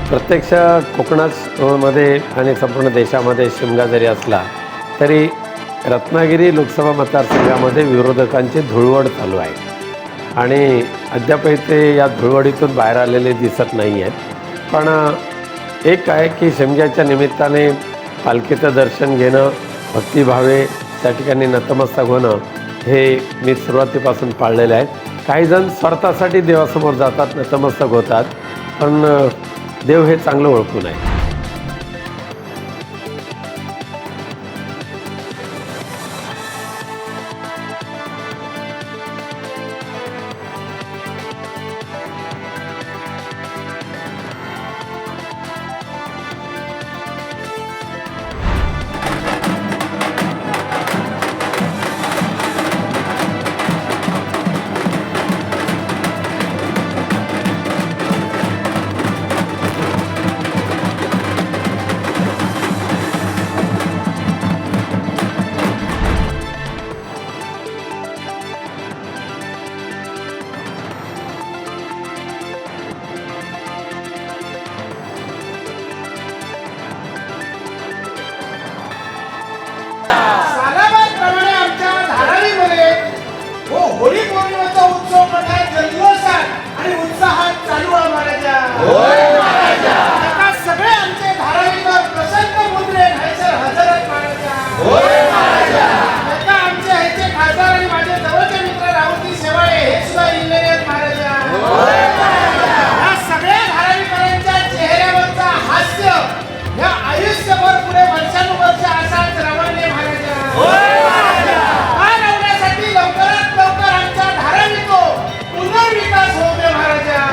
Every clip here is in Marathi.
प्रत्यक्ष कोकणात मध्ये आणि संपूर्ण देशामध्ये शिमगा जरी असला तरी रत्नागिरी लोकसभा मतदारसंघामध्ये विरोधकांची धुळवड चालू आहे आणि अद्यापही ते या धुळवडीतून बाहेर आलेले दिसत नाही आहेत. पण एक आहे की शिमग्याच्या निमित्ताने पालखीचं दर्शन घेणं, भक्तिभावे त्या ठिकाणी नतमस्तक होणं हे मी सुरुवातीपासून पाळलेलं आहे. काहीजण स्वार्थासाठी देवासमोर जातात, नतमस्तक होतात, पण देव हे चांगलं ओळखून आहे. सालाबादप्रमाणे आमच्या धारावीमध्ये होळी पौर्णिमेचा उत्सव मोठ्या जल्लोषात आणि उत्साहात चालू आहे महाराजा. आता सगळे आमचे धारावीकर प्रसन्न मुद्रे हजर आहेत महाराजा. आता आमचे ह्याचे खासदार आणि माझे जवळचे मित्र राहुलजी शेवाळे हे सुद्धा इलेले आहेत महाराजा. या सगळ्या धारावीकरांच्या चेहऱ्यावरचा हास्य या आयुष्यभर पुढे वर्षानुवर्ष असाच रवाने महाराजा. हा रवण्यासाठी लवकरात लवकर आमच्या धारावीको पुनर्विकास होऊ दे महाराजा.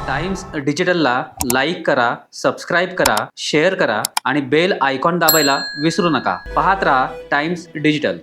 टाइम्स डिजिटलला लाईक करा, सबस्क्राईब करा, शेअर करा आणि बेल आयकॉन दाबायला विसरू नका. पाहत रहा टाइम्स डिजिटल.